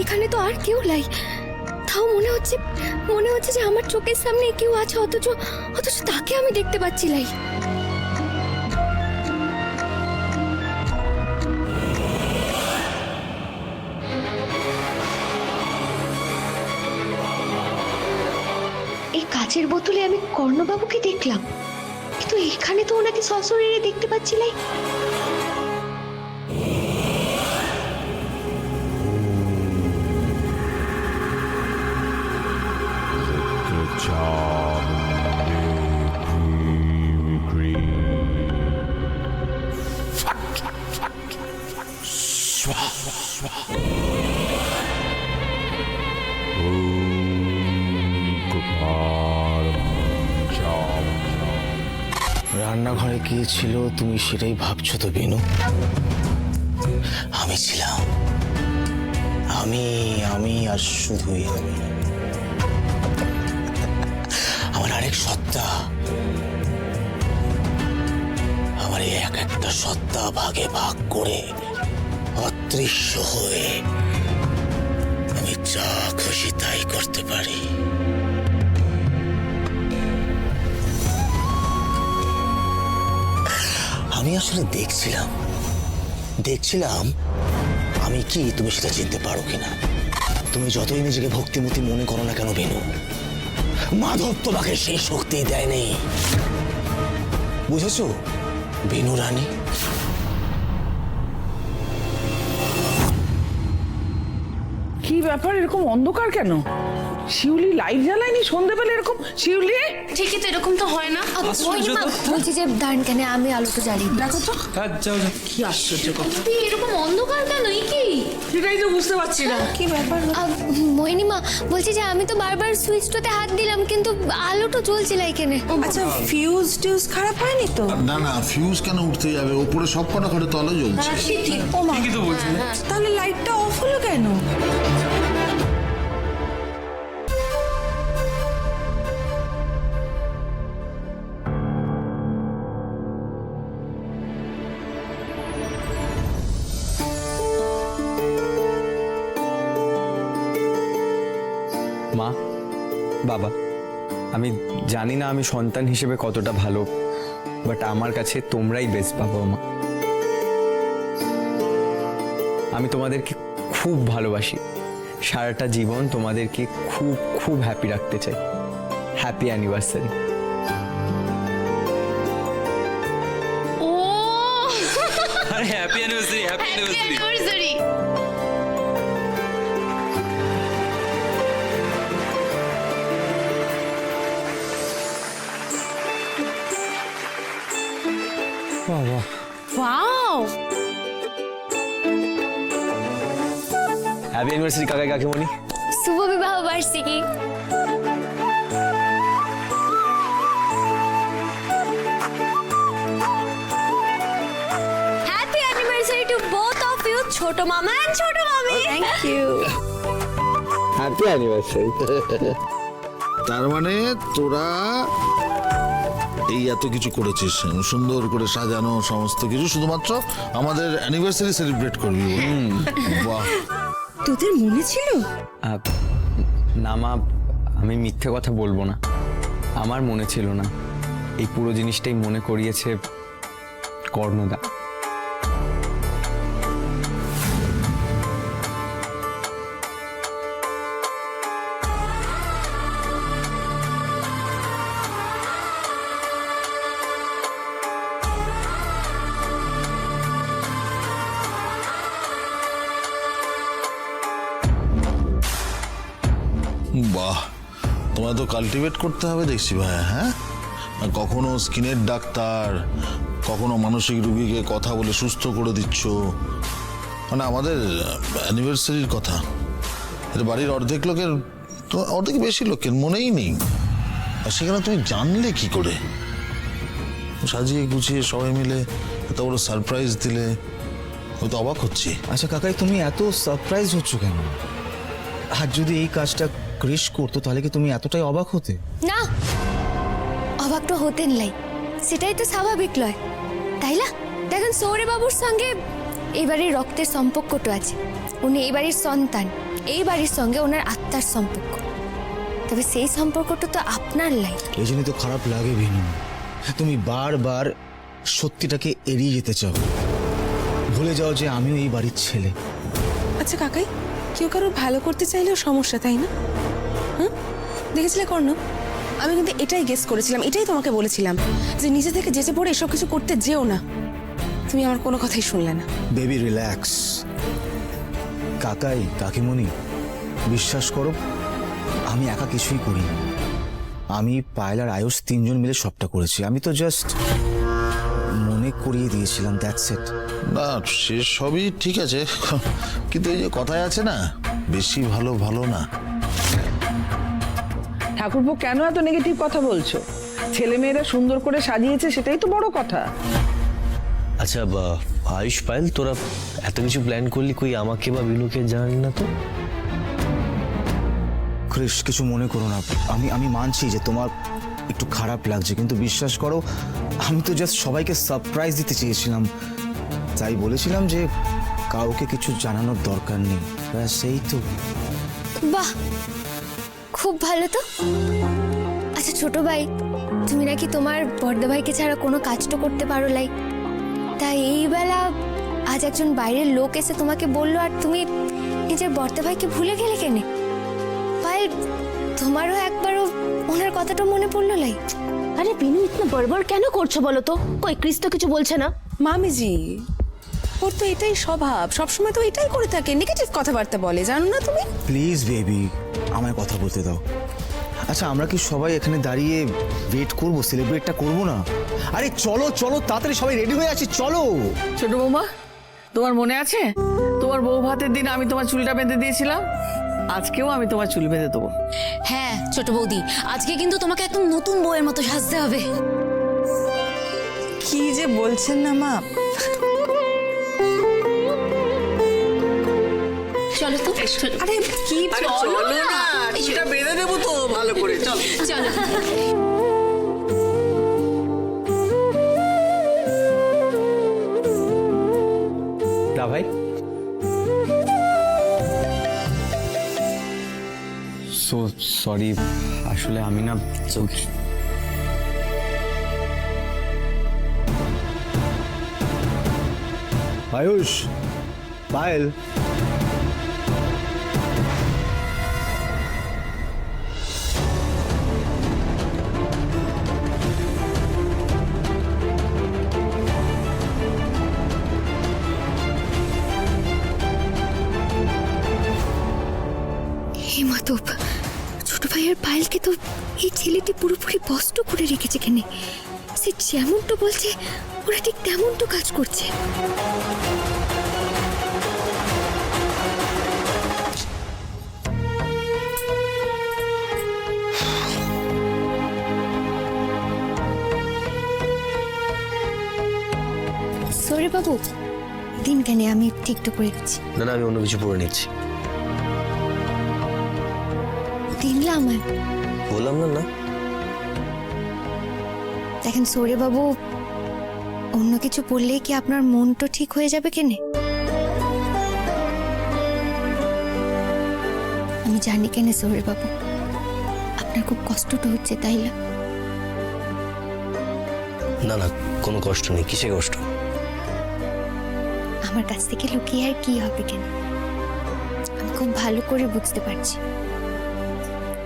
এখানে তো আর কেউ নাই, তাও মনে হচ্ছে যে আমার চোখের সামনে কেউ আছে, অথচ তাকে আমি দেখতে পাচ্ছি লাই। এই কাচের বোতলে আমি কর্ণবাবুকে দেখলাম, কিন্তু এখানে তো ওনাকে সশরীরে দেখতে পাচ্ছি লাই। রান্নাঘরে কে ছিল তুমি সেটাই ভাবছো তো বেনু? আমি ছিলাম, আমি আর শুধুই আমি। আমার আরেক সত্তা, আমার এই এক একটা সত্তা ভাগে ভাগ করে অদৃশ্য হয়ে আমি যা খুশি তাই করতে পারি। আমি আসলে দেখছিলাম আমি কি, তুমি সেটা চিনতে পারো কিনা। তুমি যতই নিজেকে ভক্তিমতী মনে করো না কেন বেনু, মাধব তোমাকে সেই শক্তি দেয়নি, বুঝেছো বেনু রানী? কি ব্যাপার, এরকম অন্ধকার কেন? শিউলি লাইট জ্বালায়নি সন্ধ্যেবেলা এরকম? শিউলি, ঠিকই তো, এরকম তো হয় না। বলছি যে দাঁড়ান কেন, আমি আলোটা জ্বালিয়ে দিই। দেখো তো যাও যাও। কি আশ্চর্য কথা, এরকম অন্ধকার কেন? কি সেটাই তো বুঝতে পারছি না কি ব্যাপার। মোহিনীমা, বলছি যে আমি তো বারবার সুইচটাতে হাত দিলাম, কিন্তু আলোটা জ্বলছে না এখানে। আচ্ছা, ফিউজ খারাপ হয়নি তো? না না, ফিউজ কেন উঠতে যাবে? ওপরে সব কটা ঘরে তলে জ্বলছে। ও মা, ঠিকই তো বলছি। তাহলে লাইটটা অফ হলো কেন? মা, বাবা, আমি জানি না আমি সন্তান হিসেবে কতটা ভালো, বাট আমার কাছে তোমরাই বেস্ট বাবা মা। আমি তোমাদেরকে খুব ভালোবাসি, সারাটা জীবন তোমাদেরকে খুব খুব হ্যাপি রাখতে চাই। Happy anniversary. ও আরে হ্যাপি অ্যানিভার্সারি, হ্যাপি অ্যানিভার্সারি। বাবা, ওয়াও, হ্যাপি অ্যানিভার্সারি কাকা কাকিমণি। শুভ বিবাহ বার্ষিকী। Happy anniversary to both of you, ছোট মামা এন্ড ছোট মামি। Thank you. Happy anniversary. তার মানে তোরা এই এত কিছু করেছিস, সুন্দর করে সাজানো সমস্ত কিছু, শুধুমাত্র আমাদের অ্যানিভার্সারি সেলিব্রেট করবি? বাহ, তোদের মনে ছিল? না মা, আমি মিথ্যে কথা বলবো না, আমার মনে ছিল না। এই পুরো জিনিসটাই মনে করিয়েছে কর্ণদা। বাহ, তোমায় তো কাল্টিভেট করতে হবে দেখছি ভাই। হ্যাঁ, কখনো স্কিনের ডাক্তার, কখনো মানসিক রোগীকে কথা বলে সুস্থ করে দিচ্ছ। মানে আমাদের অ্যানিভার্সারির কথা এটা বাড়ির অর্ধেক লোকের, তো অর্ধেক বেশি লোকের মনেই নেই। আর সেখানে তুমি জানলে কি করে? সাজিয়ে গুছিয়ে সবাই মিলে এত বড় সারপ্রাইজ দিলে, আমি তো অবাক হচ্ছি। আচ্ছা কাকাই, তুমি এত সারপ্রাইজ হচ্ছ কেন? আর যদি এই কাজটা ক্রিশ করতো তাহলে কি তুমি এতটাই অবাক হতে? না, অবাক তো হতেন লাই, সেটাই তো স্বাভাবিক লয়, তাই না? দেখেন সৌরে বাবুর সঙ্গে এবারের রক্তের সম্পর্কটা আছে, উনি এবারের সন্তান, এই বাড়ির সঙ্গে ওনার আত্মার সম্পর্ক, তবে সেই সম্পর্কটা তো আপনার লাই। এই জন্যই তো খারাপ লাগে ভিনু, তুমি বারবার সত্যিটাকে এড়িয়ে যেতে চাও, ভুলে যাও যে আমিও এই বাড়ির ছেলে। আচ্ছা কাকাই, কেউ কারো ভালো করতে চাইলেও সমস্যা, তাই না? হুম, দেখেছিলে কর্ণ, আমি কিন্তু এটাই গেস করেছিলাম, এটাই তোমাকে বলেছিলাম যে নিজে থেকে যেচে পড়ে এসব কিছু করতে যেও না। তুমি আমার কোনো কথাই শুনলে না। Baby relax. কাকাই কাকিমণি বিশ্বাস করো, আমি একা কিছুই করিনি। আমি পায়েল আর আয়ুষ তিনজন মিলে সবটা করেছি। আমি তো জাস্ট মনে করিয়ে দিয়েছিলাম, দ্যাটস ইট। না সে সবই ঠিক আছে, কিন্তু এই যে কথায় আছে না, বেশি ভালো ভালো না। ঠাকুরপো কেন এত নেগেটিভ কথা বলছো? ছেলে মেয়েরা সুন্দর করে সাজিয়েছে, সেটাই তো বড় কথা। আচ্ছা আয়ুষ পায়েল, তোরা এত কিছু প্ল্যান করলি, কই আমাকে বা বিনুকে জানালি না তো? ক্রিস, কিছু মনে করো না। আমি মানছি যে তোমার একটু খারাপ লাগছে, কিন্তু বিশ্বাস করো আমি তো জাস্ট সবাইকে সারপ্রাইজ দিতে চেয়েছিলাম। তাই বলেছিলাম যে কাউকে কিছু জানানোর দরকার নেই, ব্যাস এই তো। বাহ, খুব ভালো তো। আচ্ছা ছোট ভাই, তুমি নাকি তোমার বড়দা ভাইকে ছাড়া কোনো কাজ তো করতে পারো লাই, তাই এই বেলা আজ একজন বাইরের লোক এসে তোমাকে বললো আর তুমি নিজের বড়দা ভাইকে ভুলে গেলে কেনে? ভাই, তোমারও একবারও ওনার কথাটা মনে পড়লো লাই? আরে বিনু, ইতনা বড়বড় কেন করছো বলো তো? কই ক্রিস তো কিছু বলছে না। মামিজি, ওর তো এটাই স্বভাব, সবসময় তো এটাই করে থাকে, নেগেটিভ কথাবার্তা বলে, জানো না তুমি? প্লিজ বেবি, আমায় কথা বলতে দাও। আচ্ছা আমরা কি সবাই এখানে দাঁড়িয়ে ওয়েট করবো, সেলিব্রেটটা করবো না? আরে চলো চলো, তাড়াতাড়ি সবাই রেডি হয়ে আছি, চলো। ছোট বৌমা, তোমার মনে আছে তোমার বউ ভাতের দিন আমি তোমার চুলটা বেঁধে দিয়েছিলাম? আজকেও আমি তোমার চুল বেঁধে দেবো। হ্যাঁ ছোট বৌদি, আজকে কিন্তু তোমাকে একদম নতুন বউয়ের মতো সাজতে হবে। কি যে বলছেন না মা। চলো তো। আরে কি চলো না, চুলটা বেঁধে দেবো তো ভালো করে, চলো। চলো। দা ভাই, সো সরি, আসলে আমি না আয়ুষ, পায়েল, হে মাধব, ছোট ভাইয়ের পায়েলকে তো এই ছেলেটি পুরোপুরি বস্ত করে রেখেছে কেনে। সে যেমনটা বলছে ওরা ঠিক তেমনটা কাজ করছে। সরি বাবু, দিন কেন, আমি ঠিকঠাক করে দিচ্ছি। না না, আমি অন্য কিছু পরে নিচ্ছি। দিনলা আমার বললাম না না। দেখেন সৌরে বাবু, অন্য কিছু বললে কি আপনার মনটা ঠিক হয়ে যাবে কেনে? আমি জানি কেনে সৌরে বাবু, আপনার খুব কষ্টটা হচ্ছে, তাই না? না না, কোনো কষ্ট নেই। কিসে কষ্ট? আমার কাছ থেকে লুকিয়ে আর কি হবে কেন? আমি খুব ভালো করে বুঝতে পারছি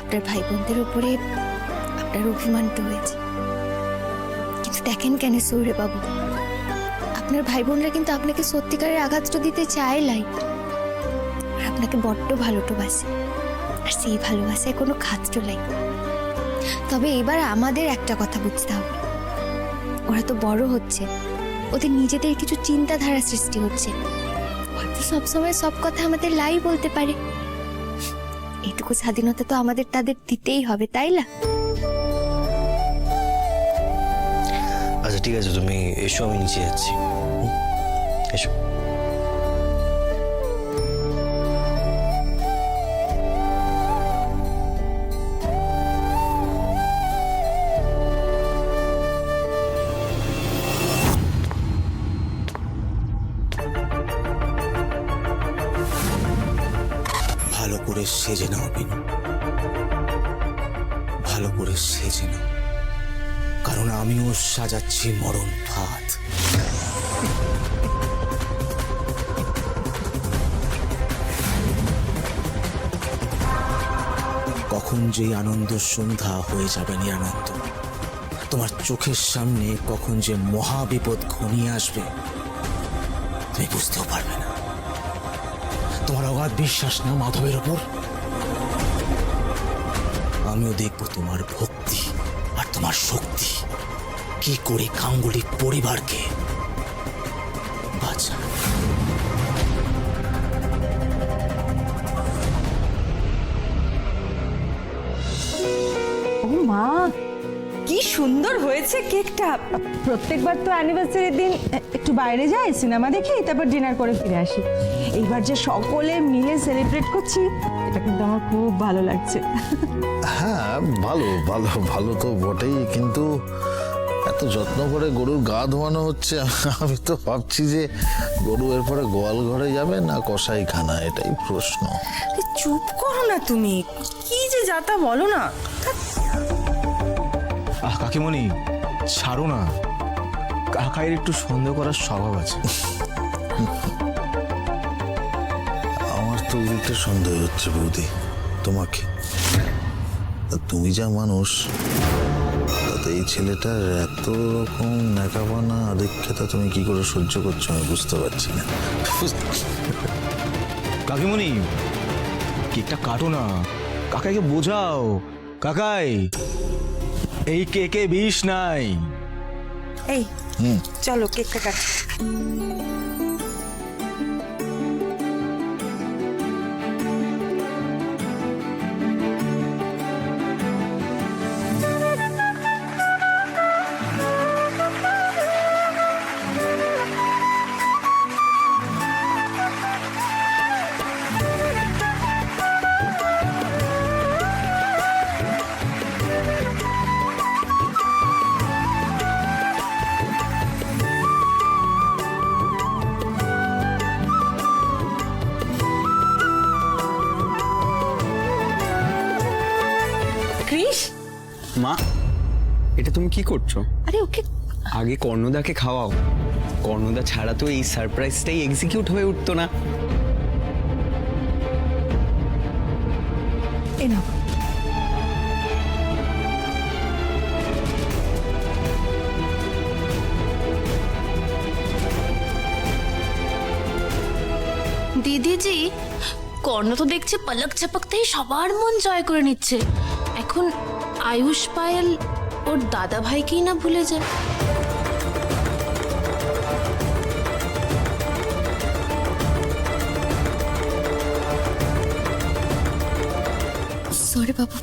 আপনার ভাই বোনদের উপরে আপনার অভিমানটা হয়েছে, কিন্তু দেখেন কেন সৌরে বাবু, আপনার ভাই বোনরা কিন্তু আপনাকে সত্যিকারের আঘাতটা দিতে চায় লাই, আর আপনাকে বড্ড ভালোটা বাসে, আর সেই ভালোবাসায় কোনো খাতটা লাই। তবে এবার আমাদের একটা কথা বুঝতে হবে, ওরা তো বড় হচ্ছে, ওদের নিজেদের কিছু চিন্তাধারা সৃষ্টি হচ্ছে, হয়তো সবসময় সব কথা আমাদের লাই বলতে পারে। এইটুকু স্বাধীনতা তো আমাদের তাদের দিতেই হবে, তাই না? আচ্ছা ঠিক আছে, তুমি এসো, আমি নিচে যাচ্ছি। এসো। ভালো করে সেজে নাও বিনু, ভালো করে সেজে নাও, কারণ আমিও সাজাচ্ছি মরণ ফাঁদ। কখন যে আনন্দ সন্ধ্যা হয়ে যাবে নিরানন্দ, তোমার চোখের সামনে কখন যে মহাবিপদ ঘনিয়ে আসবে তুমি বুঝতেও পারবে না। তোমার অগাধ বিশ্বাস না মাধবের ওপর, আমিও দেখব তোমার ভক্তি আর তোমার শক্তি কি করে গাঙ্গুলি পরিবারকে বাঁচায়। ও মা, কি সুন্দর হয়েছে কেকটা। প্রত্যেকবার তো অ্যানিভার্সারির দিন একটু বাইরে যাই, সিনেমা দেখি, তারপর ডিনার করে ফিরে আসি। এইবার যে সকলে মিলে সেলিব্রেট করছি, এটা কিন্তু আমার খুব ভালো লাগছে। হ্যাঁ, ভালো ভালো ভালো তো বটেই, কিন্তু এত যত্ন করে গরুর গা ধোয়ানো হচ্ছে, আমি তো ভাবছি যে গরু এরপরে গোয়াল ঘরে যাবে না কসাইখানা, এটাই প্রশ্ন। চুপ করো না তুমি, কি যে যাতা বলো না। কাকিমণি ছাড়ো না, কাকাইয়ের একটু সন্দেহ করার স্বভাব আছে। আমার তো উল্টে সন্দেহ হচ্ছে বৌদি তোমাকে। তুমি যা মানুষ, তাতে এই ছেলেটার এত রকম ন্যাকাবানা আদিক্ষেতা তুমি কি করে সহ্য করছো আমি বুঝতে পারছি না। কাকিমণি কেকটা কাটো না, কাকাইকে বোঝাও। কাকাই, এই কেকে বিষ নাই। এই চলো কেকটা কাটি। ক্রিস, মা, এটা তুমি কি করছো? আরে ওকে আগে কর্ণদাকে খাওয়াও, কর্ণদা ছাড়া তো এই সারপ্রাইজটাই এক্সিকিউট হয়ে উঠতো না। এ নাও। দিদি জি, কর্ণ তো দেখছে পলক ঝপকতেই সবার মন জয় করে নিচ্ছে। এখন আয়ুষ পায়েল ওর দাদা ভাইকেই না ভুলে যায়। সরি বাবু।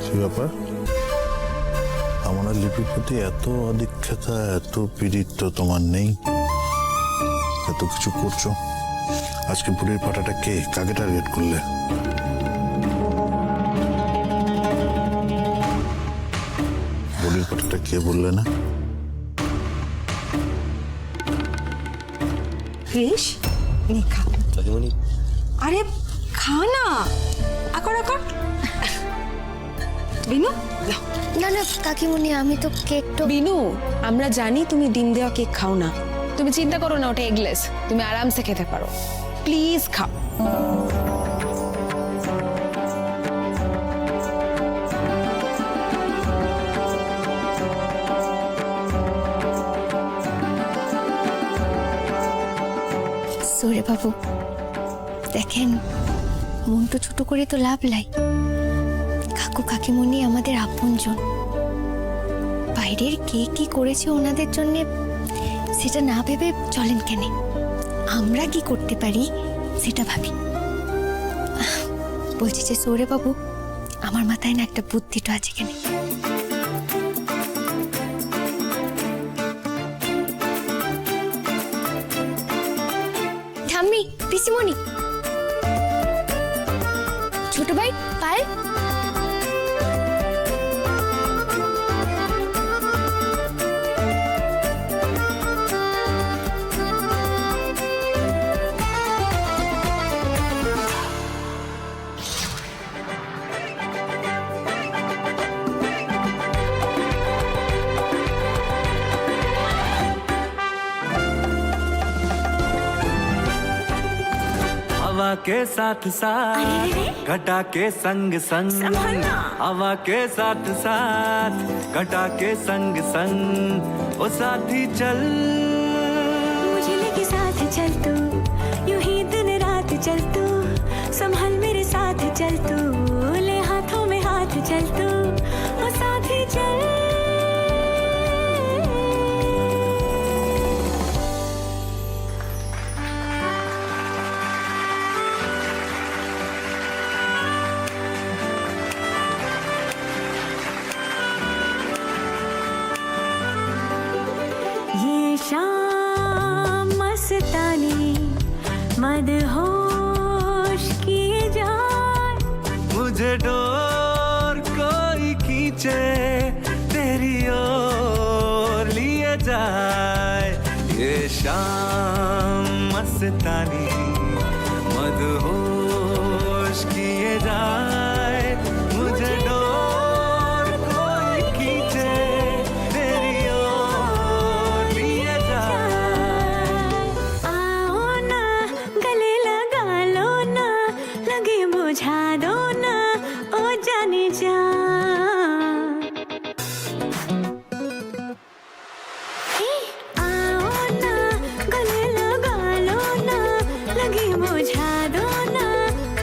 কি ব্যাপার, আমার আর লিপির প্রতি এত আদিক্ষেতা, এত পীড়িত তোমার নেই? এত কিছু করছো, আজকে বুড়ির পাটাটা কে, কাকে টার্গেট করলে? বুড়ির পাটাটা কে বললে না? ক্রিস, নে খা। কাকিমণি, আরে খা না, আকর আকর। বিনু নাও। না না কাকিমুনি, আমি তো কেক তো। বিনু, আমরা জানি তুমি ডিম দেওয়া কেক খাও না, তুমি চিন্তা করো না, ওটা এগলেস, তুমি আরামসে খেতে পারো। প্লিজ খাও। সরে বাবু, দেখেন মনটা ছোট করে তো লাভ নাই। কাকু কাকিমুনি আমাদের আপনজন, বাইরের কে কি করেছে ওনাদের জন্য সেটা না ভেবে চলেন কেন? আমরা কি করতে পারি সেটা ভাবি। বলছি যে সৌরে বাবু, আমার মাথায় না একটা বুদ্ধিটা আছে কেন। পিসিমণি, ছোট ভাই পায়েল। हवा के साथ साथ घटा के संग संग, हवा के साथ साथ घटा के संग संग, ओ साथी चल मुझे लेके साथ चल तू, यूं ही दिन रात चल तू, संभल मेरे साथ चल तू, ले हाथों में हाथ चल तू, ओ साथी चल। ये शाम मस्तानी मदहोश किए जाए, मुझे डोर कोई खींचे तेरी ओर लिए जाए, ये शाम मस्तानी मदहोश किए जाए, मुझे डोर कोई खींचे तेरी ओर लिए जाए। आओ ना गले लगा लो ना, लगे बुझा दो ना, ओ जाने जा। आओ ना गले लगा लो ना, लगे बुझा दो ना,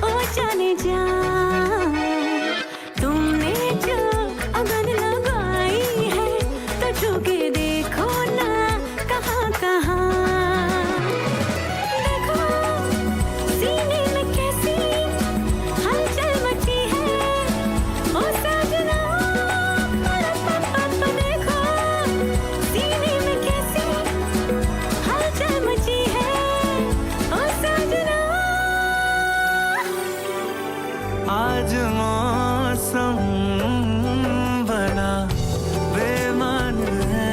ओ जाने जा। तुमने जो अगन लगाई है, तो छू के देखो ना कहाँ कहाँ। देखो सीने में कैसी हलचल मची है, ओ सजना। देखो सीने में कैसी हलचल मची है, ओ सजना। आज मौसम बड़ा बेमान है,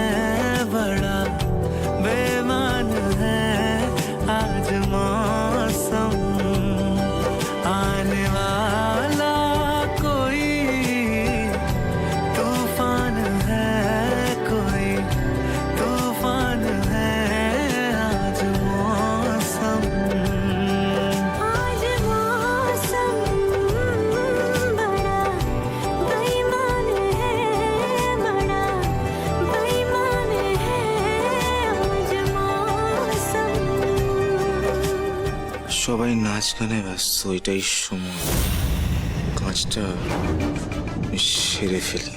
बड़ा बेमान है, आज मौसम आने वाला कोई तूफान है, कोई तूफान है, आज मौसम। आज मौसम बड़ा बेईमान है, बड़ा बेईमान है, आज मौसम। সবাই নাচ গানে ব্যস্ত, এটাই সময় কাজটা আমি সেরে ফেলি।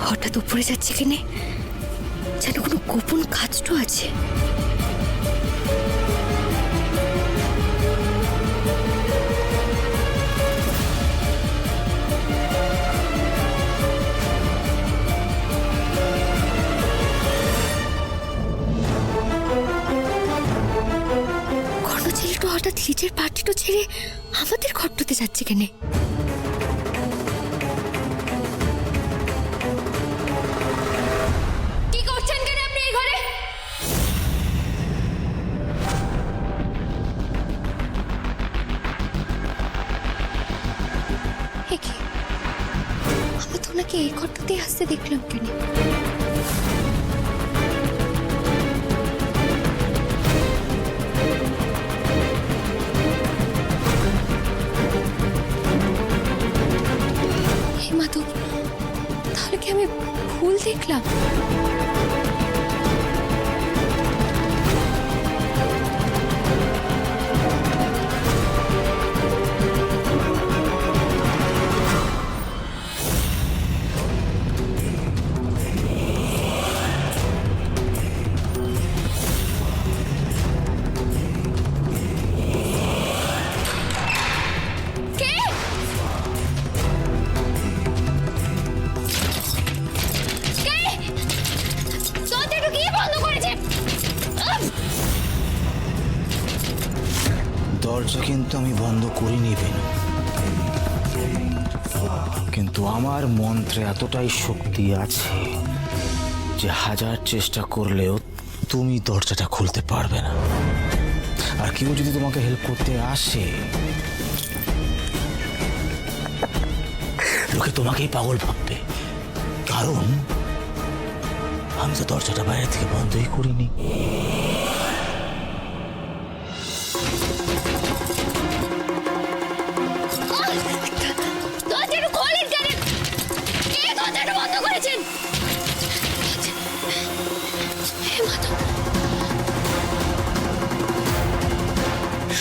হঠাৎ উপরে যাচ্ছে কেনে, যেন কোনো গোপন কাজ তো আছে। কর্ণ ছেলেটা হঠাৎ লিচের পার্টিটা ছেড়ে আমাদের ঘরটাতে যাচ্ছে কেনে? কি করছেন কেন আপনি এই ঘরে? আমি তো ওনাকে এই ঘরটাতেই আসতে দেখলাম কেন? হে মাধব, তাহলে কি আমি ভুল দেখলাম? হয়তো আমি বন্ধ করিনি বেনু, কিন্তু আমার মন্ত্রে এতটাই শক্তি আছে যে হাজার চেষ্টা করলেও তুমি দরজাটা খুলতে পারবে না। আর কেউ যদি তোমাকে হেল্প করতে আসে, লোকে তোমাকেই পাগল ভাববে, কারণ আমি তো দরজাটা বাইরে থেকে বন্ধই করিনি। দরজাটা খোলেন কেন? কে দরজাটা বন্ধ করেছেন? হে মাতা,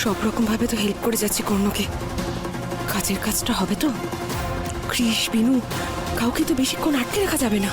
সব রকম ভাবে তো হেল্প করে যাচ্ছি কর্ণকে, কাজের কাজটা হবে তো। কৃষ, বিনু, কাউকে তো বেশিক্ষণ আটকে রাখা যাবে না।